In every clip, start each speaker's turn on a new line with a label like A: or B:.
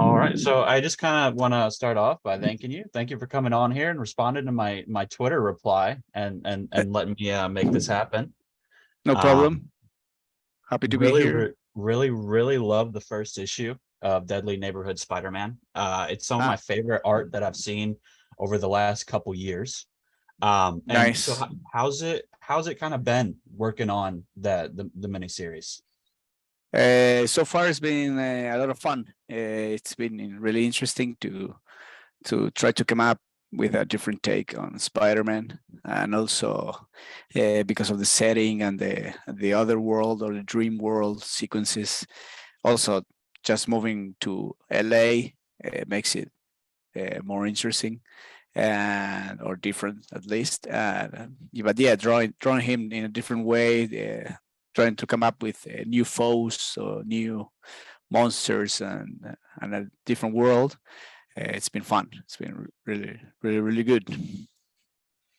A: All right. So I just kind of want to start off by thanking you. Thank you for coming on here and responding to my Twitter reply and letting me make this happen.
B: No
A: Um,
B: problem. Happy to be
A: really,
B: here.
A: really love the first issue of Deadly Neighborhood Spider-Man. It's some of my
B: Ah,
A: favorite art that I've seen over the last couple years. And so
B: nice.
A: how's it kind of been working on the miniseries?
B: So far, it's been a lot of fun. It's been really interesting to try to come up with a different take on Spider-Man, and also because of the setting and the other world or the dream world sequences. Also, just moving to LA makes it more interesting and or different at least. But yeah, drawing him in a different way, trying to come up with new foes or new monsters and a different world. It's been fun. It's been really good.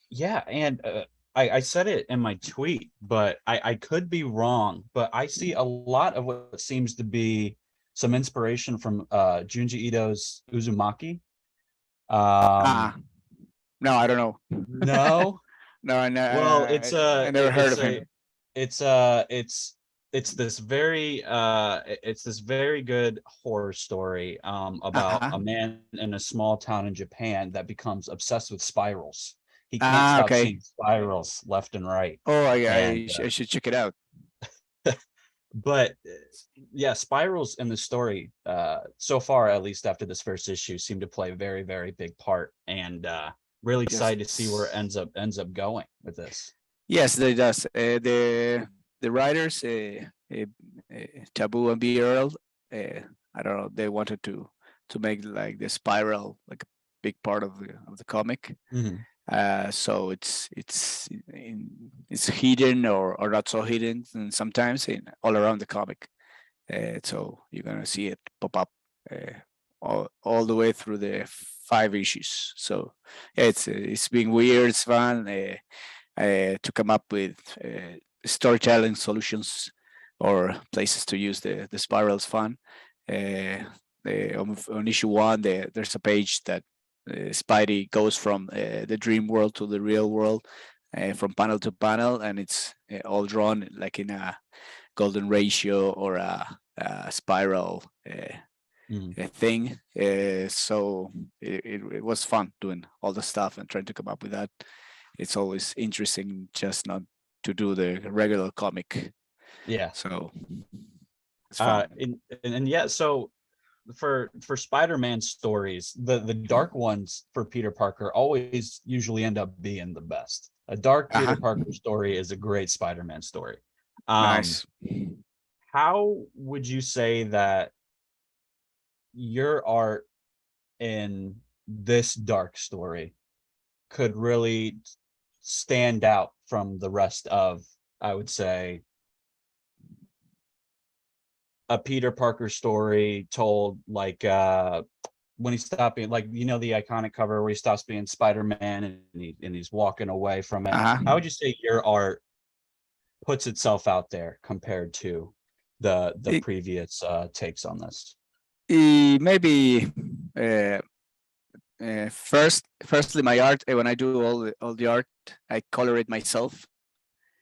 A: Yeah, and I said it in my tweet, but I could be wrong, but I see a lot of what seems to be some inspiration from Junji Ito's Uzumaki. Um,
B: Ah, no, I don't know.
A: no,
B: No,
A: well,
B: I never heard of him.
A: it's uh it's it's this very good horror story about
B: Uh-huh.
A: a man in a small town in Japan that becomes obsessed with spirals. He can't
B: Ah,
A: stop
B: okay.
A: seeing spirals left and right.
B: Oh,
A: And
B: I should check it out.
A: but yeah, spirals in the story so far, at least after this first issue, seem to play a very big part, and really excited to see where it
B: Yes.
A: ends up going with this.
B: Yes, it does. The writers, Taboo and B. Earl, uh, I don't know. They wanted to make like the spiral like a big part of the comic.
A: Mhm.
B: So it's hidden or not so hidden, and sometimes all around the comic. So you're gonna see it pop up uh, all the way through the 5 issues. So yeah, it's been weird. It's fun. To come up with storytelling solutions or places to use the spirals fun. On issue one, there's a page that Spidey goes from the dream world to the real world, from panel to panel, and it's all drawn like in a golden ratio or a spiral
A: Mhm.
B: thing. So it was fun doing all the stuff and trying to come up with that. It's always interesting just not to do the regular comic.
A: Yeah.
B: So it's fun.
A: And yeah, so for Spider-Man stories, the dark ones for Peter Parker always usually end up being the best. A dark Peter
B: Uh-huh.
A: Parker story is a great Spider-Man story. Um,
B: Nice.
A: how would you say that your art in this dark story could really stand out from the rest of, I would say, a Peter Parker story told like when he stopped being, like, the iconic cover where he stops being Spider-Man and he's walking away from it.
B: Uh-huh.
A: How would you say your art puts itself out there compared to the
B: It,
A: previous takes on this?
B: maybe uh, firstly my art, when I do all the art, I color it myself.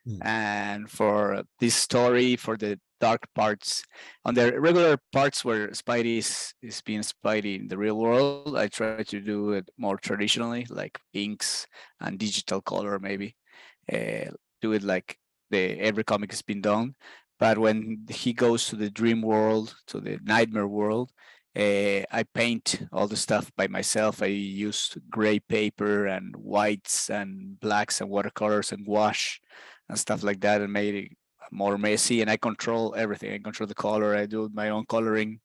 A: Mm.
B: And for this story, for the dark parts, on the regular parts where Spidey is being Spidey in the real world, I try to do it more traditionally, like inks and digital color, maybe. Do it like the every comic has been done. But when he goes to the dream world, to the nightmare world, I paint all the stuff by myself. I use gray paper and whites and blacks and watercolors and gouache and stuff like that, and made it more messy. And I control everything. I control the color. I do my own coloring,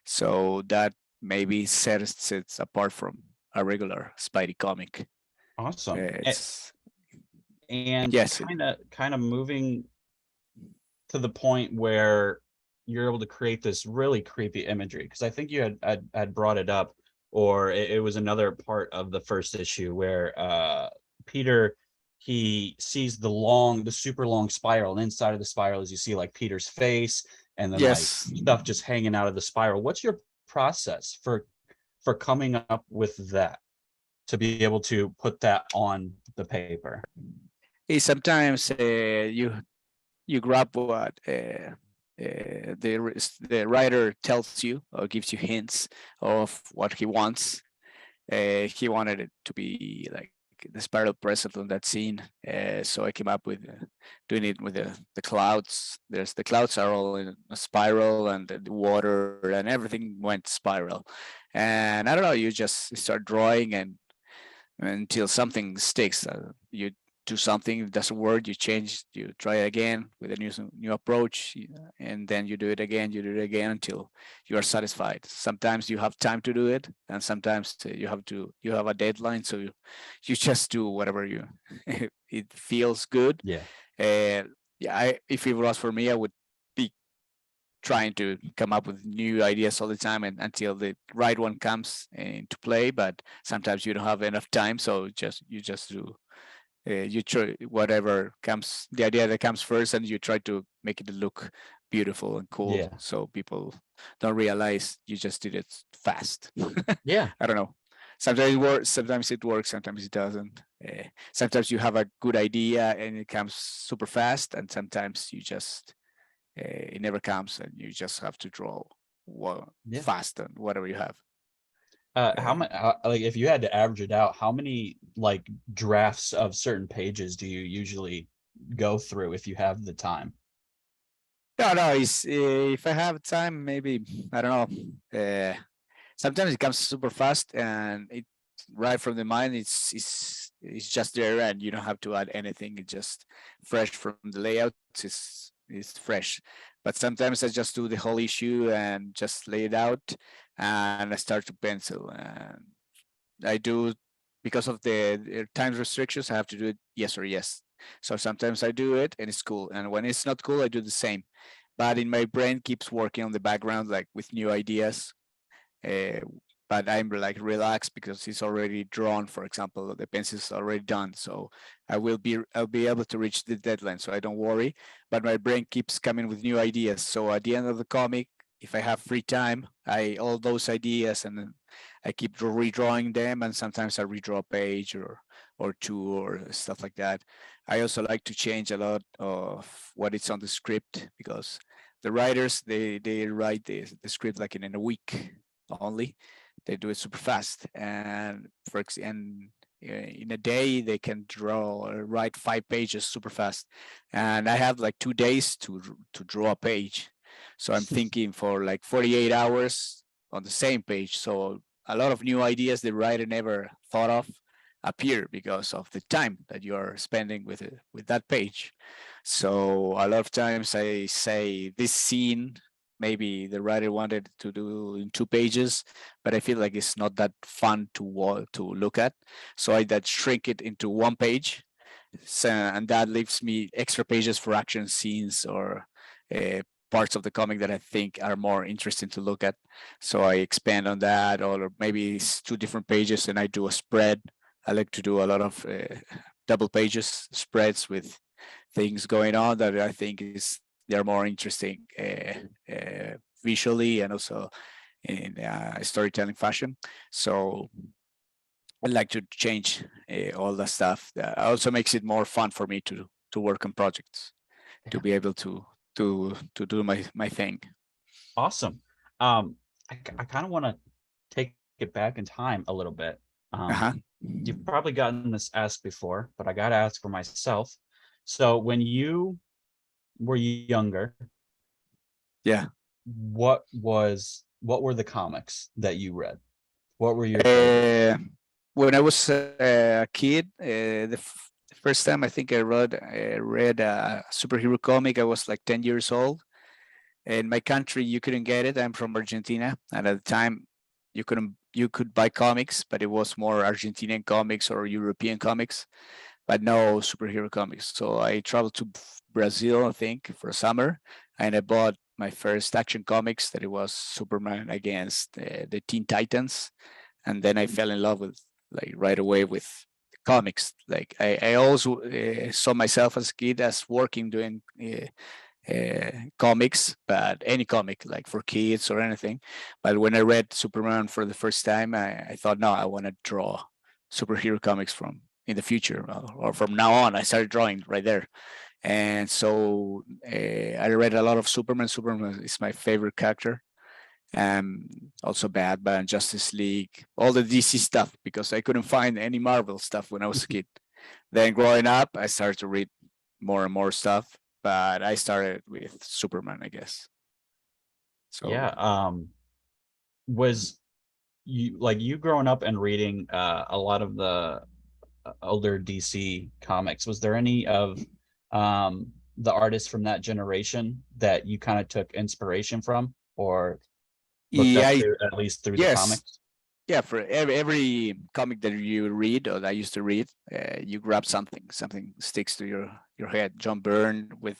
B: so that maybe sets it apart from a regular Spidey comic.
A: Awesome.
B: It's
A: And
B: yes,
A: kind of moving to the point where you're able to create this really creepy imagery, because I think you had brought it up, or it was another part of the first issue where Peter, he sees the super long spiral, and inside of the spiral, as you see, like Peter's face and then like
B: yes.
A: stuff just hanging out of the spiral. What's your process for coming up with that to be able to put that on the paper?
B: Sometimes you grab what the writer tells you or gives you hints of what he wants. He wanted it to be like the spiral present on that scene, so I came up with doing it with the clouds. The clouds are all in a spiral, and the water and everything went spiral. And I don't know, you just start drawing and until something sticks. You do something, it doesn't work, you change, you try it again with a new approach, and then you do it again until you are satisfied. Sometimes you have time to do it, and sometimes you have a deadline, so you just do whatever you it feels good.
A: Yeah.
B: Yeah, if it was for me, I would be trying to come up with new ideas all the time and until the right one comes into play. But sometimes you don't have enough time, so you just do you try whatever comes, the idea that comes first, and you try to make it look beautiful and cool,
A: Yeah.
B: so people don't realize you just did it fast.
A: Yeah.
B: I don't know. Sometimes it works, sometimes it doesn't. Sometimes you have a good idea and it comes super fast, and sometimes you just it never comes, and you just have to draw
A: Yeah.
B: fast and whatever you have.
A: How many, like, if you had to average it out, how many like drafts of certain pages do you usually go through if you have the time?
B: No, it's, if I have time, maybe, I don't know. Sometimes it comes super fast, and it right from the mind, it's just there, and you don't have to add anything. It's just fresh from the layout. It's fresh. But sometimes I just do the whole issue and just lay it out, and I start to pencil. And I do, because of the time restrictions, I have to do it yes or yes. So sometimes I do it and it's cool, and when it's not cool, I do the same. But in my brain keeps working on the background, like with new ideas. Uh, but I'm like relaxed because it's already drawn. For example, the pencil's already done, so I'll be able to reach the deadline, so I don't worry. But my brain keeps coming with new ideas. So at the end of the comic, if I have free time, I all those ideas, and then I keep redrawing them, and sometimes I redraw a page or two or stuff like that. I also like to change a lot of what is on the script, because the writers, they write the script like in a week only. They do it super fast, and in a day they can draw or write 5 pages super fast, and I have like 2 days to draw a page. So I'm thinking for like 48 hours on the same page. So a lot of new ideas the writer never thought of appear because of the time that you are spending with that page. So a lot of times I say this scene, maybe the writer wanted to do in 2 pages, but I feel like it's not that fun to look at. So I that shrink it into 1 page. So, and that leaves me extra pages for action scenes or parts of the comic that I think are more interesting to look at. So I expand on that, or maybe it's 2 different pages and I do a spread. I like to do a lot of double pages spreads with things going on that I think they're more interesting visually and also in storytelling fashion. So I like to change all the stuff. That also makes it more fun for me to work on projects, to be able to do my thing.
A: Awesome. I kind of want to take it back in time a little bit.
B: Uh-huh.
A: You've probably gotten this asked before, but I got to ask for myself. So when you were younger,
B: Yeah.
A: what were the comics that you read? What were your favorites?
B: When I was a kid, the first time I think I read a superhero comic, I was like 10 years old. In my country, you couldn't get it. I'm from Argentina, and at the time, you could buy comics, but it was more Argentinian comics or European comics, but no superhero comics. So I traveled to Brazil, I think, for summer, and I bought my first action comics. That it was Superman against the Teen Titans, and then I fell in love with, like, right away with comics. Like I always saw myself as a kid as working doing comics, but any comic like for kids or anything. But when I read Superman for the first time, I thought, no, I want to draw superhero comics from in the future, or from now on. I started drawing right there, and so I read a lot of Superman. Superman is my favorite character. Also Batman, Justice League, all the DC stuff, because I couldn't find any Marvel stuff when I was a kid. Then growing up, I started to read more and more stuff, but I started with Superman, I guess. So
A: Yeah. Was you growing up and reading a lot of the older DC comics? Was there any of the artists from that generation that you kind of took inspiration from or looked up
B: yeah,
A: to, at least through the
B: yes,
A: comics?
B: yeah. For every comic that you read or that I used to read, you grab something sticks to your head. John Byrne with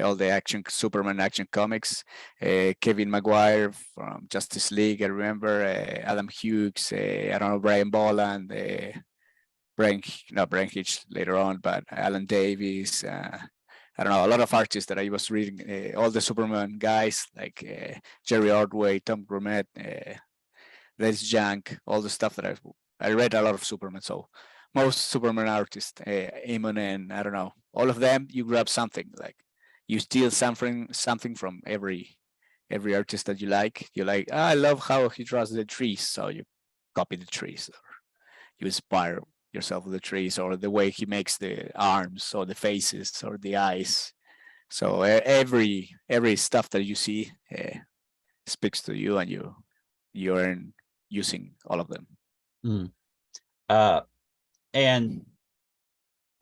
B: all the action Superman action comics, Kevin Maguire from Justice League. I remember Adam Hughes. I don't know, Brian Boland. Brian, not Brian Hitch later on, but Alan Davis. I don't know, a lot of artists that I was reading, all the Superman guys like Jerry Ordway, Tom Grumet, Les Jank, all the stuff that I read a lot of Superman. So most Superman artists, Eamon and I don't know, all of them, you grab something, like you steal something from every artist that you like. You like, I love how he draws the trees, so you copy the trees, or you inspire yourself with the trees, or the way he makes the arms or the faces or the eyes. So every stuff that you see speaks to you, and you're using all of them.
A: Mm. And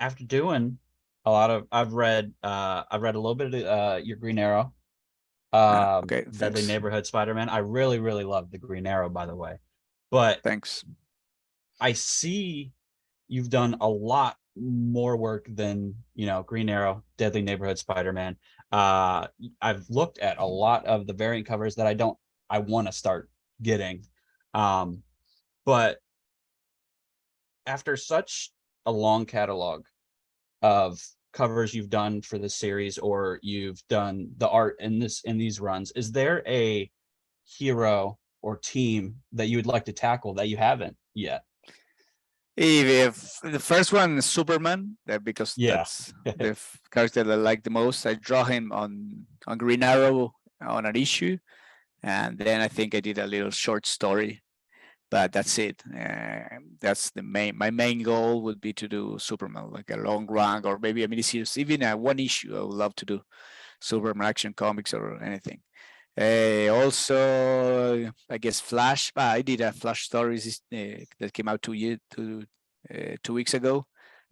A: after doing a lot of, I've read a little bit of your Green Arrow,
B: Okay,
A: Deadly
B: thanks.
A: Neighborhood Spider-Man. I really, really love the Green Arrow, by the way. But
B: Thanks.
A: I see you've done a lot more work than, Green Arrow, Deadly Neighborhood Spider-Man. I've looked at a lot of the variant covers that I want to start getting. But after such a long catalog of covers you've done for the series, or you've done the art in these runs, is there a hero or team that you would like to tackle that you haven't yet?
B: If the first one is Superman, because
A: Yeah.
B: that's the character that I like the most. I draw him on Green Arrow on an issue, and then I think I did a little short story, but that's it. That's my main goal would be to do Superman, like a long run or maybe a miniseries, even a one issue. I would love to do Superman action comics or anything. Also, I guess Flash. I did a Flash stories that came out 2 weeks ago.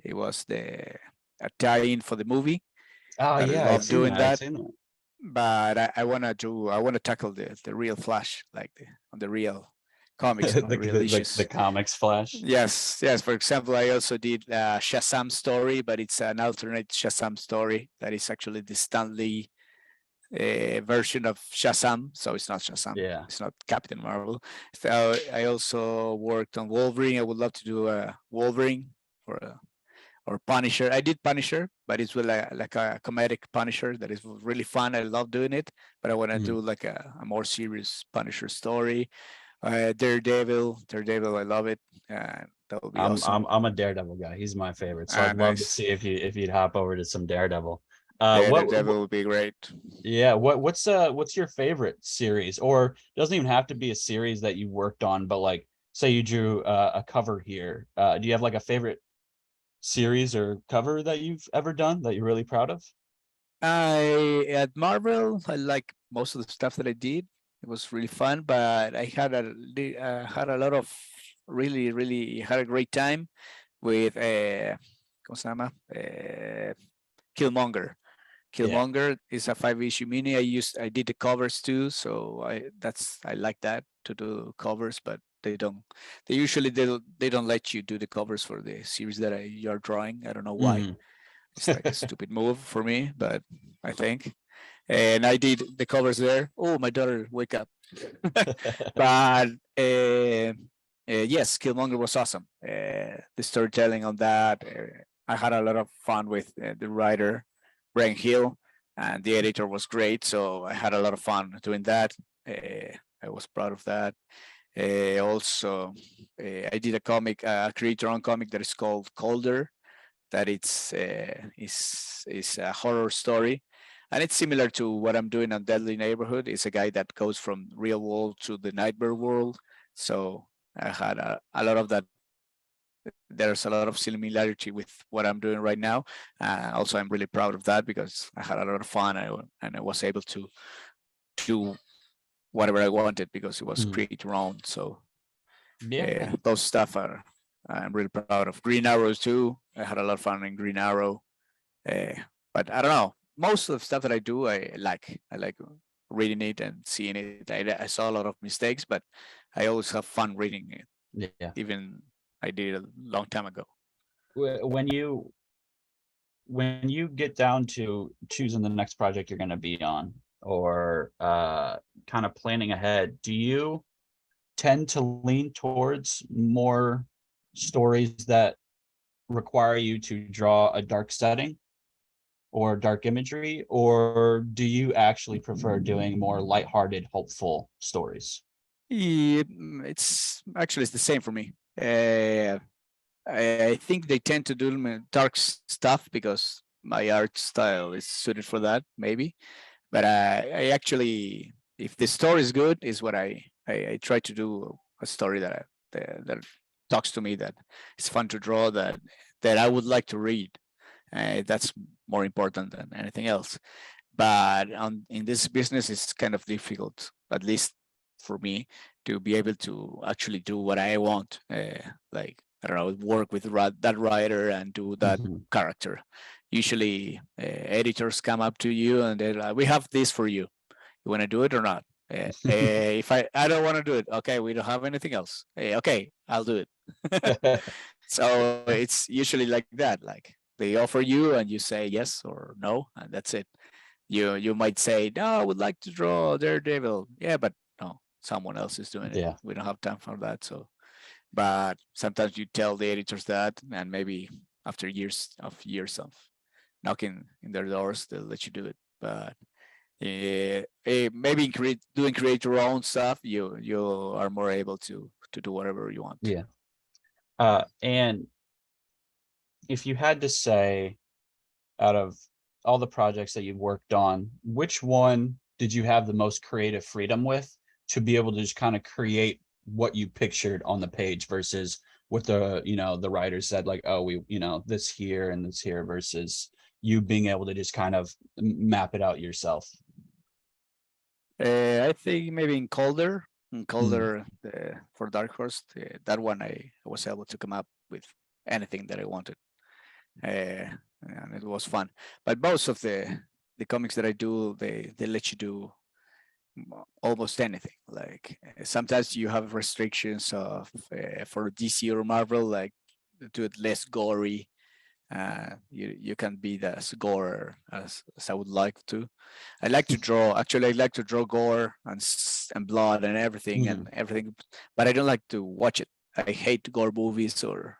B: It was a tie-in for the movie.
A: Oh
B: I
A: yeah,
B: love doing
A: I've
B: that.
A: seen that.
B: But I want to tackle the real Flash, like on the real comics, on the real
A: the
B: issues.
A: comics Flash.
B: Yes. For example, I also did a Shazam story, but it's an alternate Shazam story that is actually the Stan Lee version of Shazam. So it's not Shazam.
A: Yeah.
B: It's not Captain Marvel. So I also worked on Wolverine. I would love to do a Wolverine or Punisher. I did Punisher, but it's with like a comedic Punisher that is really fun. I love doing it, but I want to do like a more serious Punisher story. Daredevil, I love it. That would be awesome.
A: I'm a Daredevil guy. He's my favorite. So I'd love to
B: Nice.
A: see if you'd hop over to some Daredevil.
B: Yeah,
A: What
B: Daredevil would be great.
A: yeah, what's your favorite series? Or doesn't even have to be a series that you worked on, but like say you drew a cover here. Do you have like a favorite series or cover that you've ever done that you're really proud of?
B: At Marvel, I like most of the stuff that I did. It was really fun, but I had a lot of really had a great time with ¿cómo se llama? Killmonger.
A: Yeah.
B: Killmonger is a 5-issue mini. I did the covers too, so I like that to do covers, but they usually they don't let you do the covers for the series that you're drawing. I don't know why.
A: Mhm.
B: It's like a stupid move for me, but I think. And I did the covers there. Oh, my daughter, wake up. But yes, Killmonger was awesome. The storytelling on that, I had a lot of fun with the writer, Brian Hill. and the editor was great. So I had a lot of fun doing that. I was proud of that. Also, I did a comic, create your own comic that is called Colder. That is a horror story, and it's similar to what I'm doing on Deadly Neighborhood. It's a guy that goes from real world to the nightmare world. So I had a lot of that. There's a lot of similarity with what I'm doing right now. Also, I'm really proud of that because I had a lot of fun, and I was able to do whatever I wanted because it was create your own. So
A: Yeah.
B: those stuff I'm really proud of. Green Arrows too. I had a lot of fun in Green Arrow. But I don't know. Most of the stuff that I do, I like. I like reading it and seeing it. I saw a lot of mistakes, but I always have fun reading it.
A: Yeah.
B: Even I did a long time ago.
A: When you get down to choosing the next project you're going to be on, or kind of planning ahead, do you tend to lean towards more stories that require you to draw a dark setting or dark imagery, or do you actually prefer doing more lighthearted, hopeful stories?
B: It's actually it's the same for me. I think they tend to do dark stuff because my art style is suited for that, maybe. But I actually, if the story is good, is what I try to do a story that talks to me, that is fun to draw, that I would like to read. That's more important than anything else. But in this business, it's kind of difficult, at least for me, to be able to actually do what I want. Like, I don't know, work with that writer and do that character. Usually, editors come up to you and they're like, "We have this for you. You want to do it or not?" If I don't want to do it, okay, we don't have anything else. Okay, I'll do it. So it's usually like that. Like they offer you and you say yes or no, and that's it. You might say, "No, I would like to draw Daredevil." Yeah, but no, someone else is doing it.
A: Yeah.
B: We don't have time for that. So, but sometimes you tell the editors that, and maybe after years of knocking in their doors, they'll let you do it. But maybe create your own stuff, you are more able to do whatever you want.
A: Yeah. And if you had to say, out of all the projects that you've worked on, which one did you have the most creative freedom with to be able to just kind of create what you pictured on the page versus what the writer said, like, oh, we, this here and this here, versus you being able to just kind of map it out yourself?
B: I think maybe in Colder for Dark Horse, that one I was able to come up with anything that I wanted, and it was fun. But most of the comics that I do, they let you do almost anything. Like sometimes you have restrictions of for DC or Marvel, like do it less gory. You can be as gore as I would like to. I like to draw. Actually, I like to draw gore and blood and everything, but I don't like to watch it. I hate gore movies or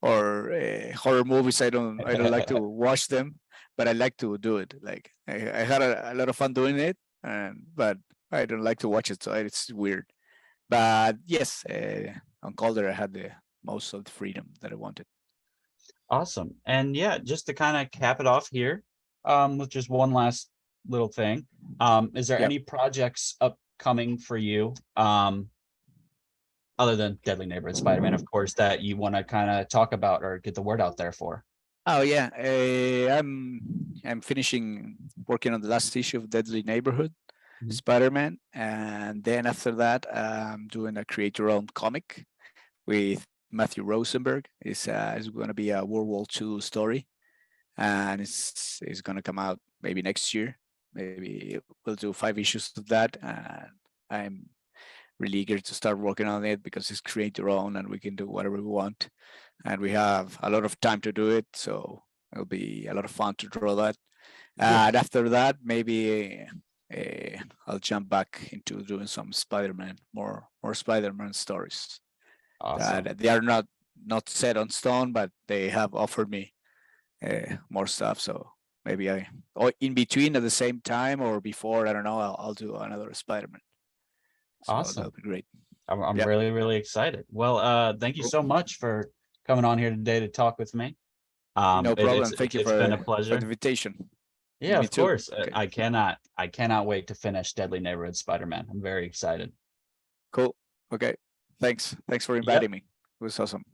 B: horror movies. I don't like to watch them, but I like to do it. Like I had a lot of fun doing it, but I don't like to watch it, so it's weird. But yes, on Calder I had the most of the freedom that I wanted.
A: Awesome. And yeah, just to kind of cap it off here, with just one last little thing. Is there
B: Yep.
A: any projects upcoming for you, other than Deadly Neighborhood Spider-Man, of course, that you want to kind of talk about or get the word out there for?
B: Oh yeah, I'm finishing working on the last issue of Deadly Neighborhood, Spider-Man, and then after that, I'm doing a create your own comic with Matthew Rosenberg. It's going to be a World War II story, and it's going to come out maybe next year. Maybe we'll do 5 issues of that, and I'm really eager to start working on it because it's create your own, and we can do whatever we want, and we have a lot of time to do it. So it'll be a lot of fun to draw that. And after that, maybe I'll jump back into doing some Spider-Man, more Spider-Man stories.
A: Awesome.
B: That they are not set on stone, but they have offered me more stuff. So maybe or in between at the same time or before, I don't know, I'll do another Spider-Man. So
A: Awesome.
B: that'll be great.
A: I'm
B: Yeah.
A: really, really excited. Well, thank you
B: Cool.
A: so much for coming on here today to talk with me.
B: No problem.
A: It's
B: Thank you
A: it's been a
B: for
A: pleasure.
B: the invitation.
A: Yeah,
B: Me
A: of
B: too.
A: course.
B: Okay.
A: I cannot wait to finish Deadly Neighborhood Spider-Man. I'm very excited.
B: Cool. Okay. Thanks for inviting me. It was awesome.